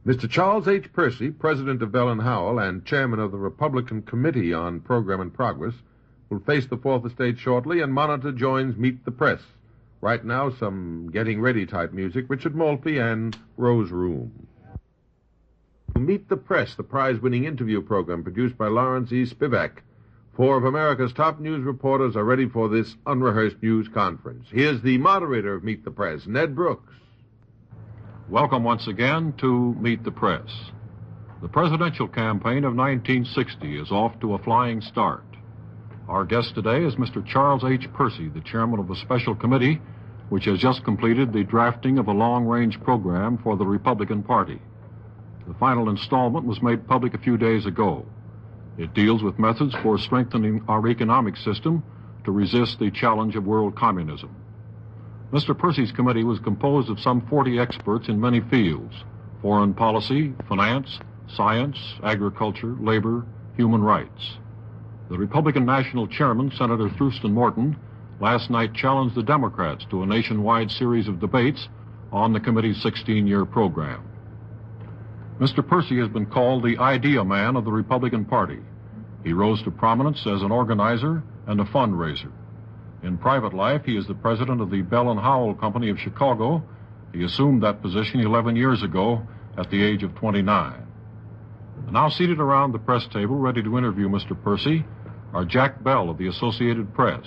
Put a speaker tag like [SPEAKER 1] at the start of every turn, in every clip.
[SPEAKER 1] Mr. Charles H. Percy, president of Bell and Howell and chairman of the Republican Committee on Program and Progress, will face the fourth estate shortly, and Monitor joins Meet the Press. Right now, some getting ready type music, Richard Maltby and Rose Room. Meet the Press, the prize-winning interview program produced by Lawrence E. Spivak. Four of America's top news reporters are ready for this unrehearsed news conference. Here's the moderator of Meet the Press, Ned Brooks.
[SPEAKER 2] Welcome once again to Meet the Press. The presidential campaign of 1960 is off to a flying start. Our guest today is Mr. Charles H. Percy, the chairman of a special committee which has just completed the drafting of a long-range program for the Republican Party. The final installment was made public a few days ago. It deals with methods for strengthening our economic system to resist the challenge of world communism. Mr. Percy's committee was composed of some 40 experts in many fields: foreign policy, finance, science, agriculture, labor, human rights. The Republican National Chairman, Senator Thurston Morton, last night challenged the Democrats to a nationwide series of debates on the committee's 16-year program. Mr. Percy has been called the idea man of the Republican Party. He rose to prominence as an organizer and a fundraiser. In private life, he is the president of the Bell and Howell Company of Chicago. He assumed that position 11 years ago at the age of 29. Now seated around the press table, ready to interview Mr. Percy, are Jack Bell of the Associated Press,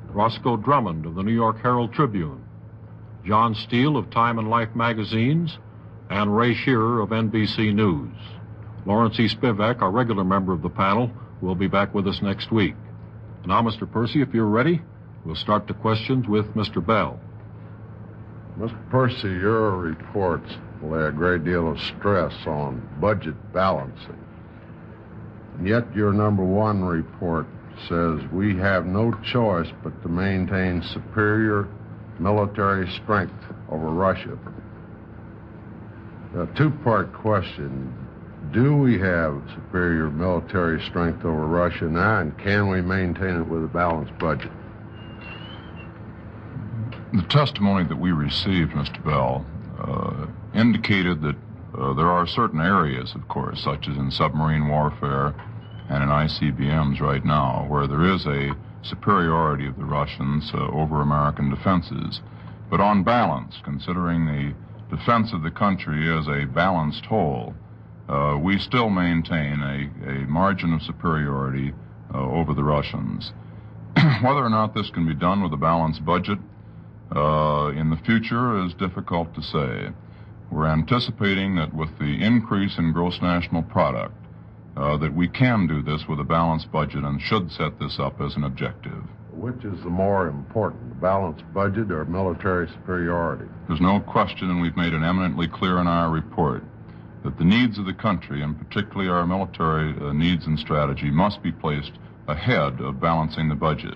[SPEAKER 2] Roscoe Drummond of the New York Herald Tribune, John Steele of Time and Life magazines, and Ray Shearer of NBC News. Lawrence E. Spivak, our regular member of the panel, will be back with us next week. Now, Mr. Percy, if you're ready, we'll start the questions with Mr. Bell.
[SPEAKER 3] Mr. Percy, your reports lay a great deal of stress on budget balancing. And yet your number one report says we have no choice but to maintain superior military strength over Russia. A two-part question. Do we have superior military strength over Russia now, and can we maintain it with a balanced budget?
[SPEAKER 4] The testimony that we received, Mr. Bell, indicated that there are certain areas, of course, such as in submarine warfare and in ICBMs right now, where there is a superiority of the Russians over American defenses. But on balance, considering the defense of the country as a balanced whole, we still maintain a margin of superiority over the Russians. Whether or not this can be done with a balanced budget in the future is difficult to say. We're anticipating that with the increase in gross national product, that we can do this with a balanced budget and should set this up as an objective.
[SPEAKER 3] Which is the more important, the balanced budget or military superiority?
[SPEAKER 4] There's no question, and we've made it eminently clear in our report, that the needs of the country, and particularly our military needs and strategy, must be placed ahead of balancing the budget.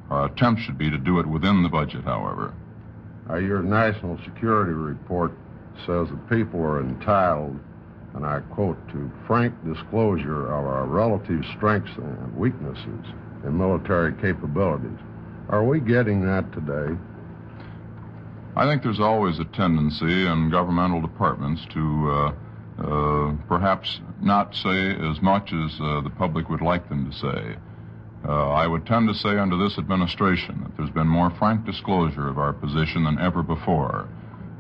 [SPEAKER 4] Our attempt should be to do it within the budget, however.
[SPEAKER 3] Your national security report says that people are entitled, and I quote, to frank disclosure of our relative strengths and weaknesses in military capabilities. Are we getting that today?
[SPEAKER 4] I think there's always a tendency in governmental departments to perhaps not say as much as the public would like them to say. I would tend to say under this administration that there's been more frank disclosure of our position than ever before.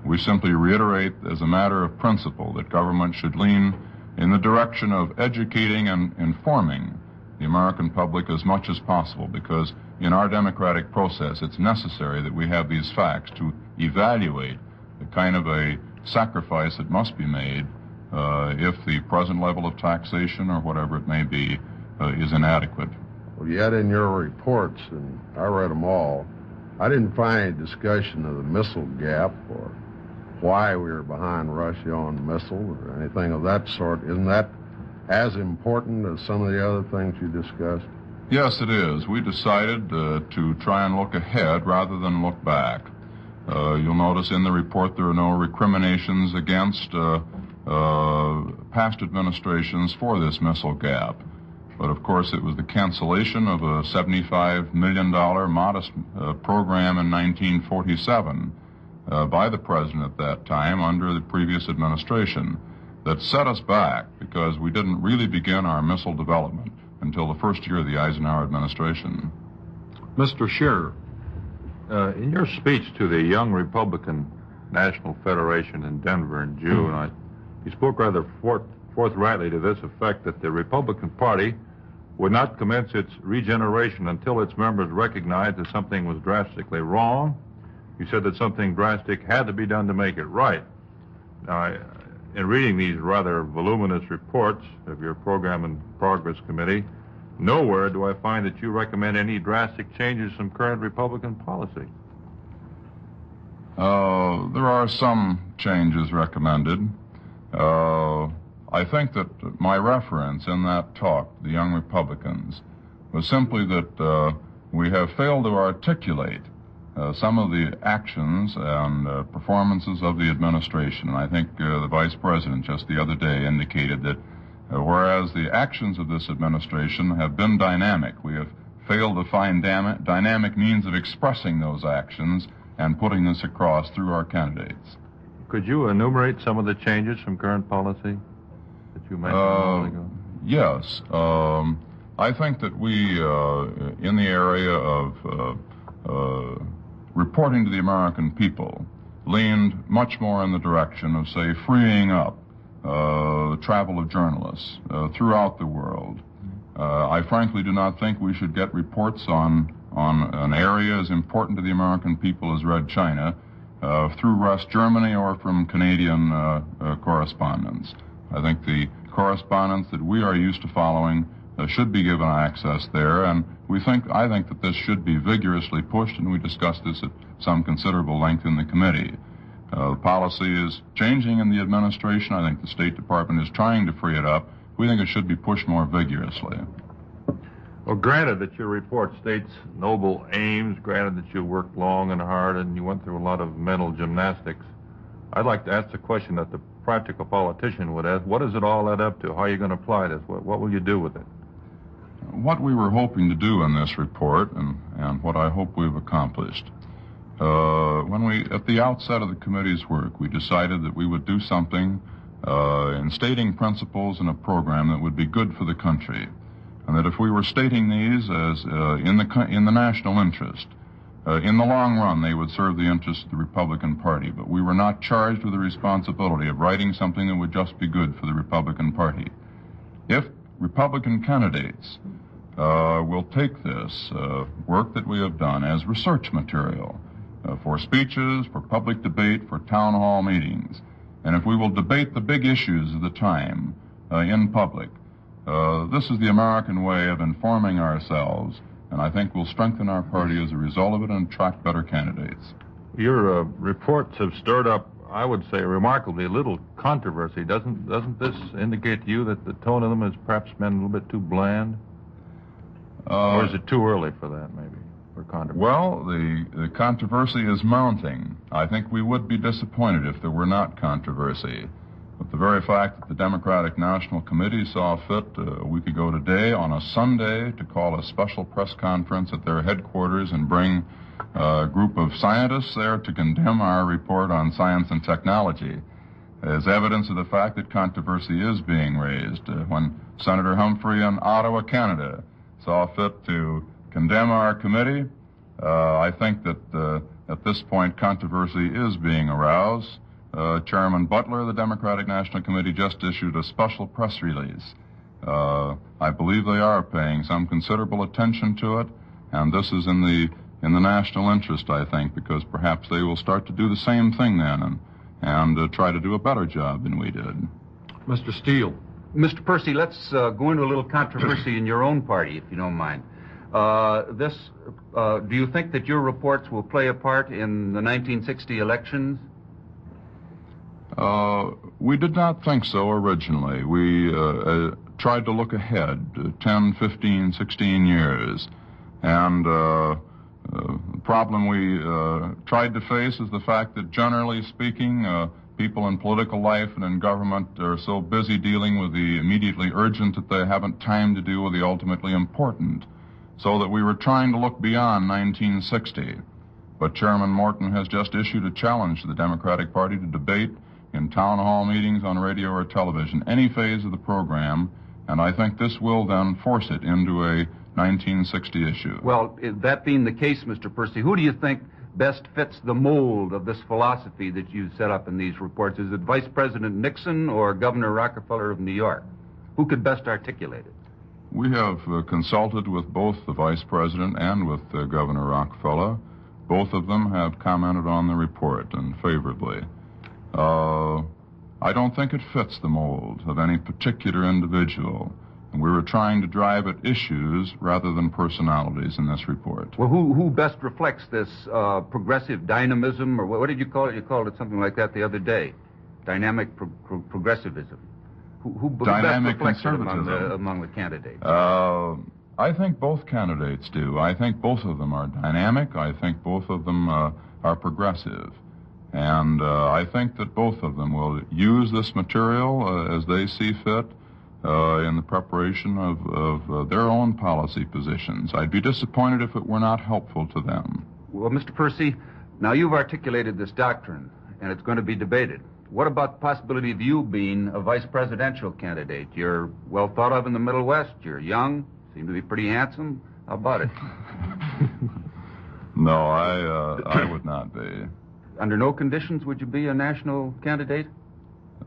[SPEAKER 4] We simply reiterate as a matter of principle that government should lean in the direction of educating and informing the American public as much as possible, because in our democratic process it's necessary that we have these facts to evaluate the kind of a sacrifice that must be made if the present level of taxation or whatever it may be is inadequate.
[SPEAKER 3] Well, yet in your reports, and I read them all, I didn't find any discussion of the missile gap or why we were behind Russia on missile or anything of that sort. Isn't that as important as some of the other things you discussed?
[SPEAKER 4] Yes, it is. We decided to try and look ahead rather than look back. You'll notice in the report there are no recriminations against past administrations for this missile gap. But, of course, it was the cancellation of a $75 million modest program in 1947 by the president at that time under the previous administration that set us back because we didn't really begin our missile development until the first year of the Eisenhower administration.
[SPEAKER 2] Mr. Shearer.
[SPEAKER 5] In your speech to the Young Republican National Federation in Denver in June, you spoke rather forthrightly to this effect that the Republican Party would not commence its regeneration until its members recognized that something was drastically wrong. You said that something drastic had to be done to make it right. Now, in reading these rather voluminous reports of your Program and Progress Committee, nowhere do I find that you recommend any drastic changes from current Republican policy.
[SPEAKER 4] There are some changes recommended. I think that my reference in that talk, the Young Republicans, was simply that we have failed to articulate some of the actions and performances of the administration. And I think the Vice President just the other day indicated that whereas the actions of this administration have been dynamic, we have failed to find dynamic means of expressing those actions and putting this across through our candidates.
[SPEAKER 5] Could you enumerate some of the changes from current policy that you mentioned a while ago?
[SPEAKER 4] Yes. I think that we, in the area of reporting to the American people, leaned much more in the direction of, say, freeing up the travel of journalists throughout the world. I frankly do not think we should get reports on an area as important to the American people as Red China through West Germany or from Canadian correspondents. I think the correspondence that we are used to following should be given access there, and I think that this should be vigorously pushed, and we discussed this at some considerable length in the committee. The policy is changing in the administration. I think the State Department is trying to free it up. We think it should be pushed more vigorously.
[SPEAKER 5] Well, granted that your report states noble aims, granted that you worked long and hard and you went through a lot of mental gymnastics, I'd like to ask the question that the practical politician would ask. What does it all add up to? How are you going to apply this? What will you do with it?
[SPEAKER 4] What we were hoping to do in this report, and what I hope we've accomplished, at the outset of the committee's work, we decided that we would do something in stating principles in a program that would be good for the country, and that if we were stating these as in the national interest, in the long run they would serve the interests of the Republican Party, but we were not charged with the responsibility of writing something that would just be good for the Republican Party. If Republican candidates will take this work that we have done as research material for speeches, for public debate, for town hall meetings, and if we will debate the big issues of the time in public, this is the American way of informing ourselves, and I think we'll strengthen our party as a result of it and attract better candidates.
[SPEAKER 5] Your reports have stirred up, I would say, remarkably little controversy. Doesn't this indicate to you that the tone of them has perhaps been a little bit too bland? Or is it too early for that, maybe, for controversy?
[SPEAKER 4] Well, the controversy is mounting. I think we would be disappointed if there were not controversy. But the very fact that the Democratic National Committee saw fit a week ago today on a Sunday to call a special press conference at their headquarters and bring a group of scientists there to condemn our report on science and technology is evidence of the fact that controversy is being raised. When Senator Humphrey in Ottawa, Canada, saw fit to condemn our committee, I think that at this point controversy is being aroused. Chairman Butler of the Democratic National Committee just issued a special press release. I believe they are paying some considerable attention to it, and this is in the national interest, I think, because perhaps they will start to do the same thing then and try to do a better job than we did.
[SPEAKER 2] Mr. Steele.
[SPEAKER 6] Mr. Percy, let's go into a little controversy in your own party, if you don't mind. Do you think that your reports will play a part in the 1960 elections?
[SPEAKER 4] We did not think so originally. We tried to look ahead 10, 15, 16 years. And the problem we tried to face is the fact that, generally speaking, people in political life and in government are so busy dealing with the immediately urgent that they haven't time to deal with the ultimately important. So that we were trying to look beyond 1960. But Chairman Morton has just issued a challenge to the Democratic Party to debate in town hall meetings, on radio or television, any phase of the program, and I think this will then force it into a 1960 issue.
[SPEAKER 6] Well, that being the case, Mr. Percy, who do you think best fits the mold of this philosophy that you set up in these reports? Is it Vice President Nixon or Governor Rockefeller of New York? Who could best articulate it?
[SPEAKER 4] We have consulted with both the Vice President and with Governor Rockefeller. Both of them have commented on the report and favorably. I don't think it fits the mold of any particular individual. And we were trying to drive at issues rather than personalities in this report.
[SPEAKER 6] Well, who best reflects this progressive dynamism, or what did you call it? You called it something like that the other day. Dynamic progressivism. Who
[SPEAKER 4] Dynamic
[SPEAKER 6] best reflects it
[SPEAKER 4] conservatism.
[SPEAKER 6] among the candidates?
[SPEAKER 4] I think both candidates do. I think both of them are dynamic. I think both of them are progressive. And I think that both of them will use this material as they see fit in the preparation of their own policy positions. I'd be disappointed if it were not helpful to them.
[SPEAKER 6] Well, Mr. Percy, now you've articulated this doctrine, and it's going to be debated. What about the possibility of you being a vice presidential candidate? You're well thought of in the Middle West. You're young, seem to be pretty handsome. How about it?
[SPEAKER 4] No, I would not be.
[SPEAKER 6] Under no conditions would you be a national candidate?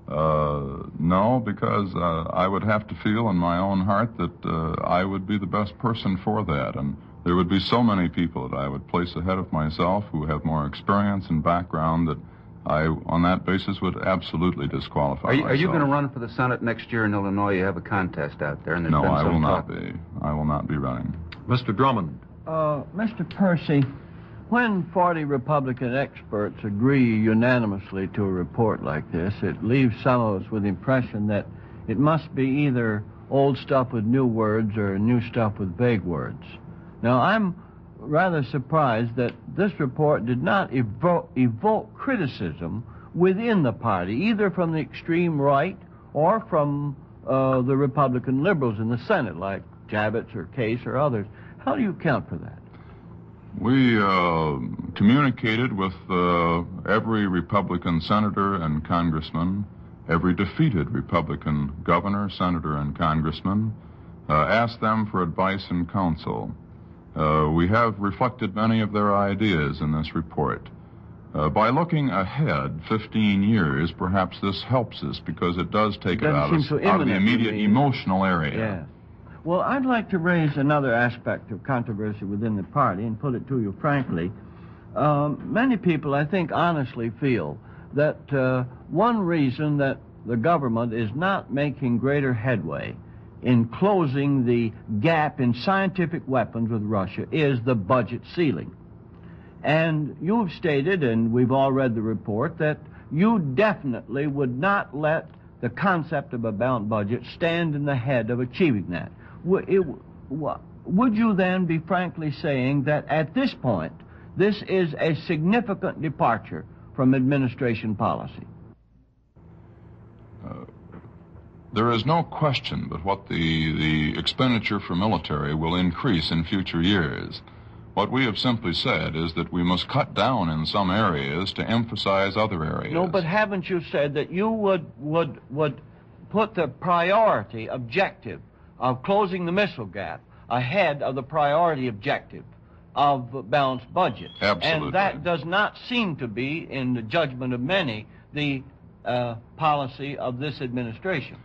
[SPEAKER 4] No, because I would have to feel in my own heart that I would be the best person for that. And there would be so many people that I would place ahead of myself who have more experience and background that I, on that basis, would absolutely disqualify myself.
[SPEAKER 6] Are you going to run for the Senate next year in Illinois? You have a contest out there. And
[SPEAKER 4] no, I will not be. I will not be running.
[SPEAKER 2] Mr. Drummond.
[SPEAKER 7] Mr. Percy, when 40 Republican experts agree unanimously to a report like this, it leaves some of us with the impression that it must be either old stuff with new words or new stuff with vague words. Now, I'm rather surprised that this report did not evoke criticism within the party, either from the extreme right or from the Republican liberals in the Senate, like Javits or Case or others. How do you account for that?
[SPEAKER 4] We communicated with every Republican senator and congressman, every defeated Republican governor, senator, and congressman, asked them for advice and counsel. We have reflected many of their ideas in this report. By looking ahead 15 years, perhaps this helps us because it does take it out of the immediate emotional area.
[SPEAKER 7] Yeah. Well, I'd like to raise another aspect of controversy within the party and put it to you frankly. Many people, I think, honestly feel that one reason that the government is not making greater headway in closing the gap in scientific weapons with Russia is the budget ceiling. And you've stated, and we've all read the report, that you definitely would not let the concept of a balanced budget stand in the head of achieving that. Would you then be frankly saying that at this point, this is a significant departure from administration policy?
[SPEAKER 4] There is no question but what the expenditure for military will increase in future years. What we have simply said is that we must cut down in some areas to emphasize other areas.
[SPEAKER 7] No, but haven't you said that you would put the priority objective of closing the missile gap ahead of the priority objective of balanced budget?
[SPEAKER 4] Absolutely.
[SPEAKER 7] And that does not seem to be, in the judgment of many, the policy of this administration.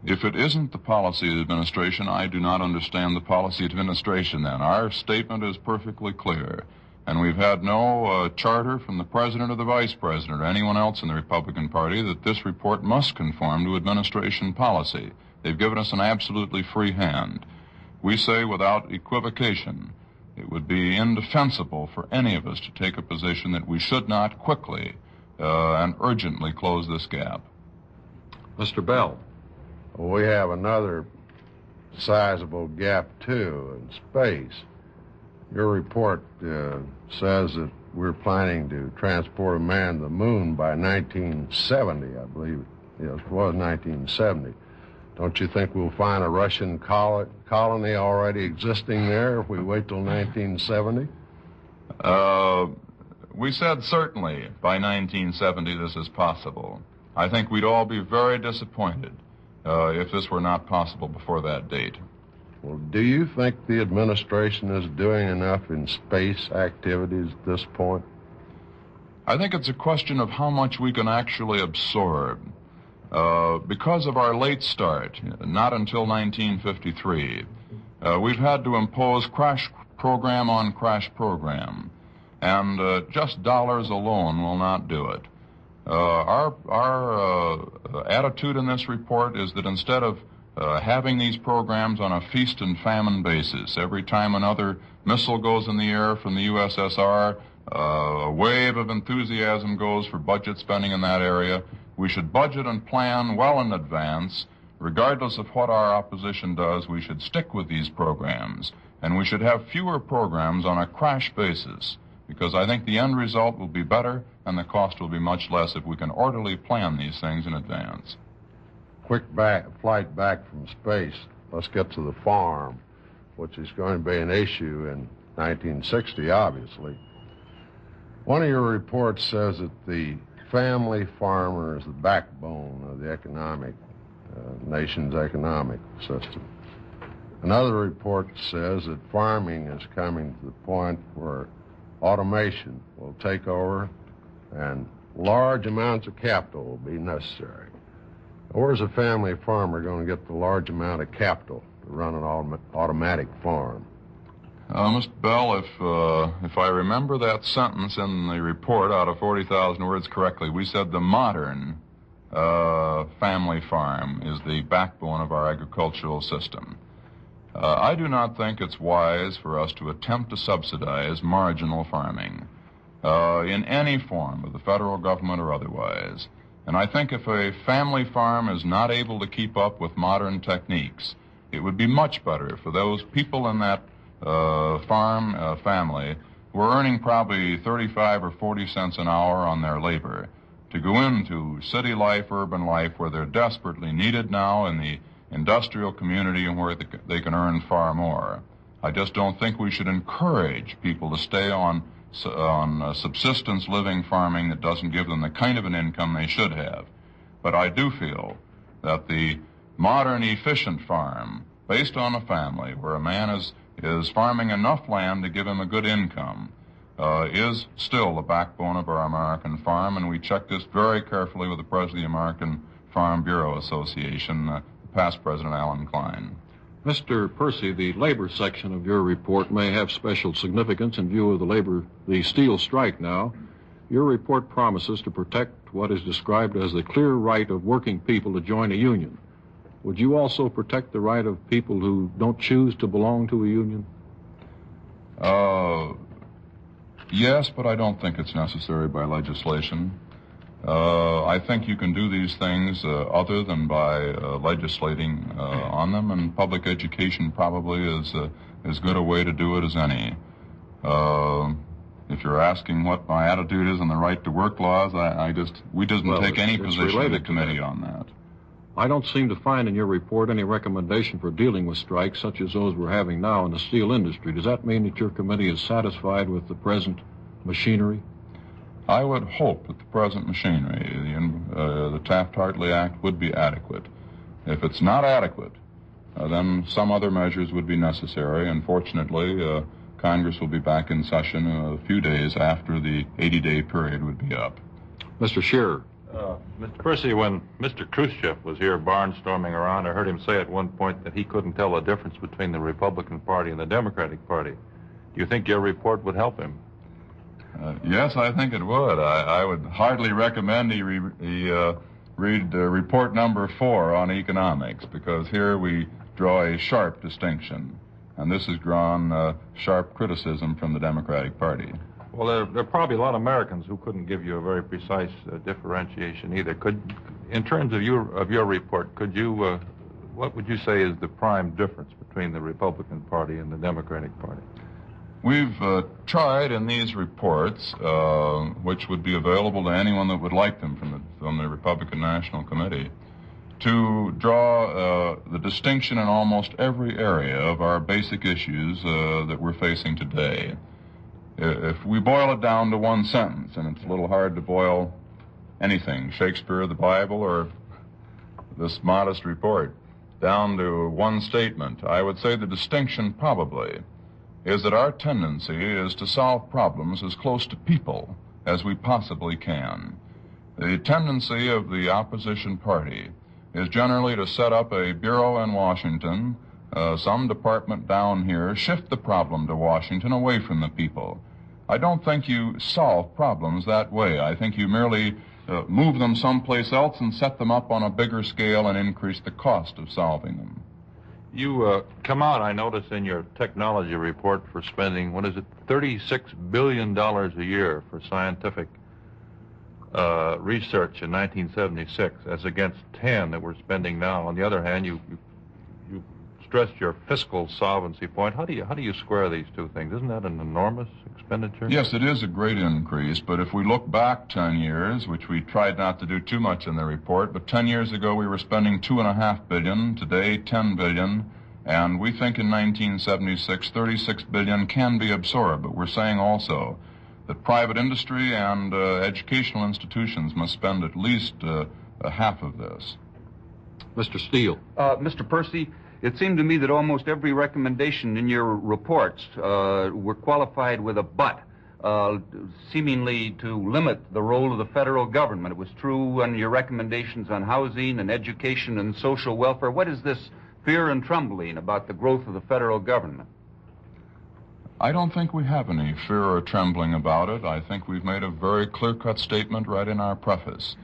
[SPEAKER 4] If it isn't the policy of the administration, I do not understand the policy of administration then. Our statement is perfectly clear. And we've had no charter from the president or the vice president or anyone else in the Republican Party that this report must conform to administration policy. They've given us an absolutely free hand. We say without equivocation, it would be indefensible for any of us to take a position that we should not quickly and urgently close this gap.
[SPEAKER 2] Mr. Bell.
[SPEAKER 3] We have another sizable gap, too, in space. Your report says that we're planning to transport a man to the moon by 1970, I believe. Yes, it was 1970. Don't you think we'll find a Russian colony already existing there if we wait till 1970?
[SPEAKER 4] we said certainly by 1970 this is possible. I think we'd all be very disappointed if this were not possible before that date.
[SPEAKER 3] Well, do you think the administration is doing enough in space activities at this point?
[SPEAKER 4] I think it's a question of how much we can actually absorb. Because of our late start, not until 1953, we've had to impose crash program on crash program, and just dollars alone will not do it. Our attitude in this report is that instead of having these programs on a feast and famine basis, every time another missile goes in the air from the USSR, a wave of enthusiasm goes for budget spending in that area. We should budget and plan well in advance. Regardless of what our opposition does, we should stick with these programs, and we should have fewer programs on a crash basis, because I think the end result will be better and the cost will be much less if we can orderly plan these things in advance.
[SPEAKER 3] Quick flight back from space. Let's get to the farm, which is going to be an issue in 1960, obviously. One of your reports says that the family farmer is the backbone of the nation's economic system. Another report says that farming is coming to the point where automation will take over and large amounts of capital will be necessary. Where's a family farmer going to get the large amount of capital to run an automatic farm?
[SPEAKER 4] Mr. Bell, if I remember that sentence in the report out of 40,000 words correctly, we said the modern family farm is the backbone of our agricultural system. I do not think it's wise for us to attempt to subsidize marginal farming in any form of the federal government or otherwise. And I think if a family farm is not able to keep up with modern techniques, it would be much better for those people in that farm family who are earning probably 35 or 40 cents an hour on their labor to go into city life, urban life, where they're desperately needed now in the industrial community and where they can earn far more. I just don't think we should encourage people to stay on subsistence living farming that doesn't give them the kind of an income they should have. But I do feel that the modern efficient farm, based on a family where a man is farming enough land to give him a good income, is still the backbone of our American farm, and we checked this very carefully with the president of the American Farm Bureau Association, past President Alan Klein.
[SPEAKER 2] Mr. Percy, the labor section of your report may have special significance in view of the steel strike now. Your report promises to protect what is described as the clear right of working people to join a union. Would you also protect the right of people who don't choose to belong to a union?
[SPEAKER 4] Yes, but I don't think it's necessary by legislation. I think you can do these things other than by legislating on them, and public education probably is as good a way to do it as any. If you're asking what my attitude is on the right to work laws, we didn't take any position in the committee on that.
[SPEAKER 2] I don't seem to find in your report any recommendation for dealing with strikes such as those we're having now in the steel industry. Does that mean that your committee is satisfied with the present machinery?
[SPEAKER 4] I would hope that the present machinery, the Taft-Hartley Act, would be adequate. If it's not adequate, then some other measures would be necessary. Unfortunately, Congress will be back in session a few days after the 80-day period would be up.
[SPEAKER 2] Mr. Shearer.
[SPEAKER 5] Mr. Percy, when Mr. Khrushchev was here barnstorming around, I heard him say at one point that he couldn't tell the difference between the Republican Party and the Democratic Party. Do you think your report would help him?
[SPEAKER 4] Yes, I think it would. I would heartily recommend he read report number 4 on economics, because here we draw a sharp distinction, and this has drawn sharp criticism from the Democratic Party.
[SPEAKER 5] Well, there are probably a lot of Americans who couldn't give you a very precise differentiation either. In terms of your report, what would you say is the prime difference between the Republican Party and the Democratic Party?
[SPEAKER 4] We've tried in these reports, which would be available to anyone that would like them from the Republican National Committee, to draw the distinction in almost every area of our basic issues that we're facing today. If we boil it down to one sentence, and it's a little hard to boil anything, Shakespeare, the Bible, or this modest report, down to one statement, I would say the distinction probably is that our tendency is to solve problems as close to people as we possibly can. The tendency of the opposition party is generally to set up a bureau in Washington, some department down here, shift the problem to Washington away from the people. I don't think you solve problems that way. I think you merely move them someplace else and set them up on a bigger scale and increase the cost of solving them.
[SPEAKER 5] You come out, I notice, in your technology report for spending, $36 billion a year for scientific research in 1976, as against 10 that we're spending now. On the other hand, you stressed your fiscal solvency point. How do you square these two things? Isn't that an enormous expenditure?
[SPEAKER 4] Yes, it is a great increase, but if we look back 10 years, which we tried not to do too much in the report, but 10 years ago we were spending $2.5 billion, today $10 billion, and we think in 1976 $36 billion can be absorbed, but we're saying also that private industry and educational institutions must spend at least half of this.
[SPEAKER 2] Mr. Steele.
[SPEAKER 6] Mr. Percy, it seemed to me that almost every recommendation in your reports were qualified with a but, seemingly to limit the role of the federal government. It was true on your recommendations on housing and education and social welfare. What is this fear and trembling about the growth of the federal government?
[SPEAKER 4] I don't think we have any fear or trembling about it. I think we've made a very clear-cut statement right in our preface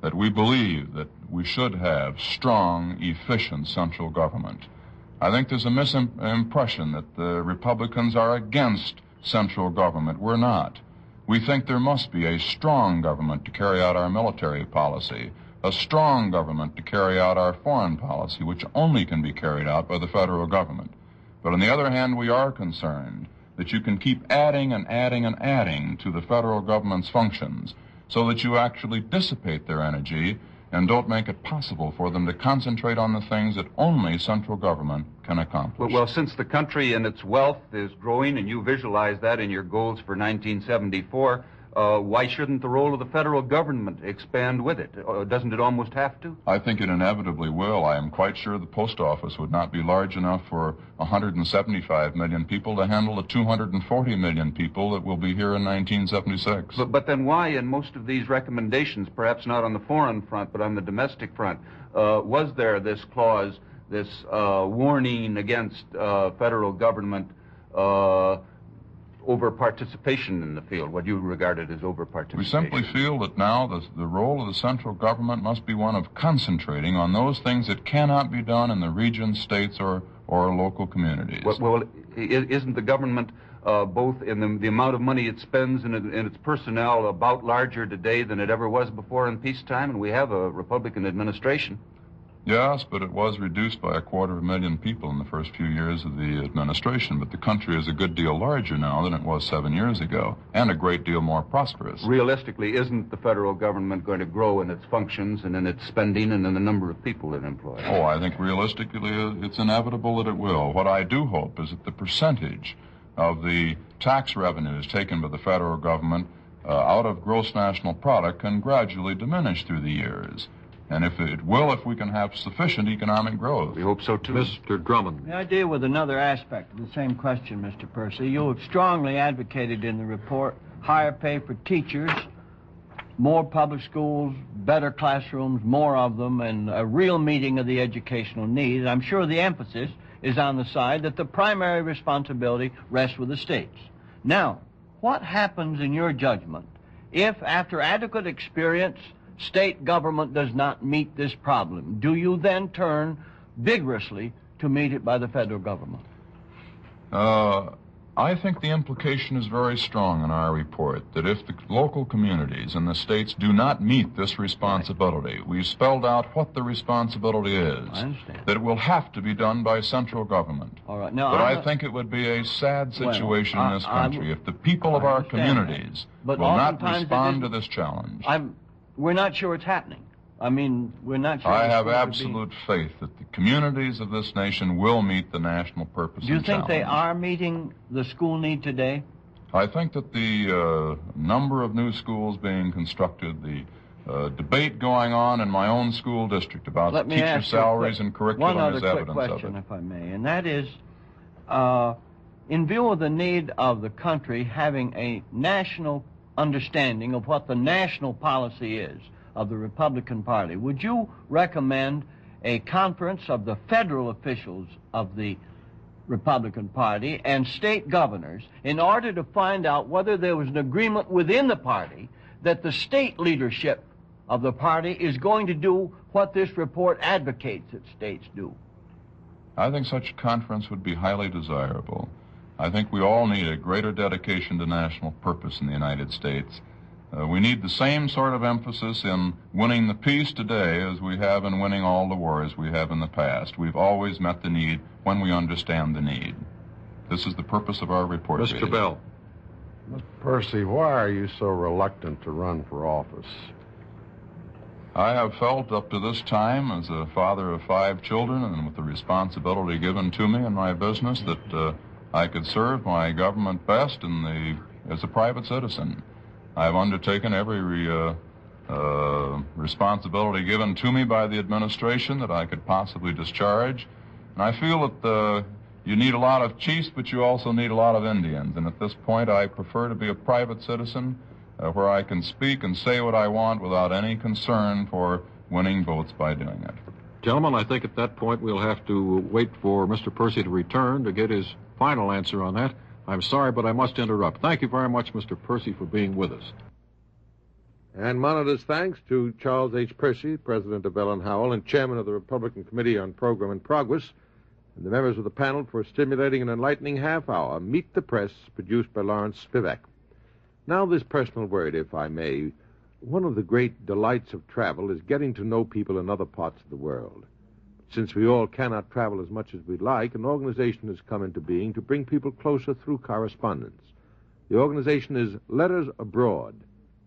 [SPEAKER 4] that we believe that we should have strong, efficient central government. I think there's a misimpression that the Republicans are against central government. We're not. We think there must be a strong government to carry out our military policy, a strong government to carry out our foreign policy, which only can be carried out by the federal government. But on the other hand, we are concerned that you can keep adding and adding and adding to the federal government's functions so that you actually dissipate their energy and don't make it possible for them to concentrate on the things that only central government can accomplish.
[SPEAKER 6] Well, since the country and its wealth is growing, and you visualize that in your goals for 1974, why shouldn't the role of the federal government expand with it? Doesn't it almost have to?
[SPEAKER 4] I think it inevitably will. I am quite sure the post office would not be large enough for 175 million people to handle the 240 million people that will be here in 1976.
[SPEAKER 6] But then why, in most of these recommendations, perhaps not on the foreign front, but on the domestic front, was there this clause, this warning against federal government over-participation in the field, what you regarded as over-participation?
[SPEAKER 4] We simply feel that now the role of the central government must be one of concentrating on those things that cannot be done in the regions, states, or local communities.
[SPEAKER 6] Well, isn't the government, both in the amount of money it spends and its personnel, about larger today than it ever was before in peacetime? And we have a Republican administration.
[SPEAKER 4] Yes, but it was reduced by 250,000 people in the first few years of the administration. But the country is a good deal larger now than it was 7 years ago, and a great deal more prosperous.
[SPEAKER 6] Realistically, isn't the federal government going to grow in its functions and in its spending and in the number of people it employs?
[SPEAKER 4] Oh, I think realistically it's inevitable that it will. What I do hope is that the percentage of the tax revenues taken by the federal government out of gross national product can gradually diminish through the years. And if we can have sufficient economic growth.
[SPEAKER 6] We hope so, too.
[SPEAKER 2] Mr. Drummond.
[SPEAKER 7] May I deal with another aspect of the same question, Mr. Percy? You have strongly advocated in the report higher pay for teachers, more public schools, better classrooms, more of them, and a real meeting of the educational needs. I'm sure the emphasis is on the side that the primary responsibility rests with the states. Now, what happens in your judgment if, after adequate experience, state government does not meet this problem? Do you then turn vigorously to meet it by the federal government?
[SPEAKER 4] I think the implication is very strong in our report that if the local communities and the states do not meet this responsibility, we've spelled out what the responsibility is.
[SPEAKER 7] I understand.
[SPEAKER 4] That it will have to be done by central government.
[SPEAKER 7] All right. Now,
[SPEAKER 4] but I think it would be a sad situation in this country if the people of our communities will not respond to this challenge.
[SPEAKER 7] We're not sure it's happening. I mean, we're not sure.
[SPEAKER 4] I have absolute faith that the communities of this nation will meet the national purpose and challenge.
[SPEAKER 7] Do you think they are meeting the school need today?
[SPEAKER 4] I think that the number of new schools being constructed, the debate going on in my own school district about teacher salaries and curriculum is evidence of it.
[SPEAKER 7] One other quick question, if I may, and that is, in view of the need of the country having a national understanding of what the national policy is of the Republican Party, would you recommend a conference of the federal officials of the Republican Party and state governors in order to find out whether there was an agreement within the party that the state leadership of the party is going to do what this report advocates that states do?
[SPEAKER 4] I think such a conference would be highly desirable. I think we all need a greater dedication to national purpose in the United States. We need the same sort of emphasis in winning the peace today as we have in winning all the wars we have in the past. We've always met the need when we understand the need. This is the purpose of our report.
[SPEAKER 2] Mr. Bell.
[SPEAKER 3] Mr. Percy, why are you so reluctant to run for office?
[SPEAKER 4] I have felt up to this time, as a father of 5 children and with the responsibility given to me in my business, that I could serve my government best as a private citizen. I've undertaken every responsibility given to me by the administration that I could possibly discharge. And I feel that you need a lot of chiefs, but you also need a lot of Indians. And at this point, I prefer to be a private citizen where I can speak and say what I want without any concern for winning votes by doing it.
[SPEAKER 2] Gentlemen, I think at that point we'll have to wait for Mr. Percy to return to get his final answer on that. I'm sorry, but I must interrupt. Thank you very much, Mr. Percy, for being with us.
[SPEAKER 1] And Monitor's thanks to Charles H. Percy, President of Bell and Howell and Chairman of the Republican Committee on Program and Progress, and the members of the panel for a stimulating and enlightening half hour. Meet the Press, produced by Lawrence Spivak. Now this personal word, if I may. One of the great delights of travel is getting to know people in other parts of the world. Since we all cannot travel as much as we'd like, an organization has come into being to bring people closer through correspondence. The organization is Letters Abroad.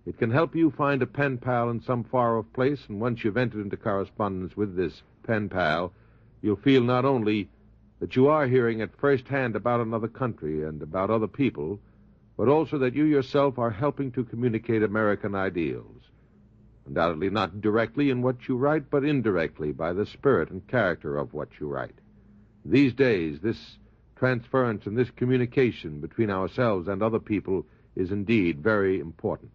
[SPEAKER 1] It can help you find a pen pal in some far-off place, and once you've entered into correspondence with this pen pal, you'll feel not only that you are hearing at first hand about another country and about other people, but also that you yourself are helping to communicate American ideals. Undoubtedly not directly in what you write, but indirectly by the spirit and character of what you write. These days, this transference and this communication between ourselves and other people is indeed very important.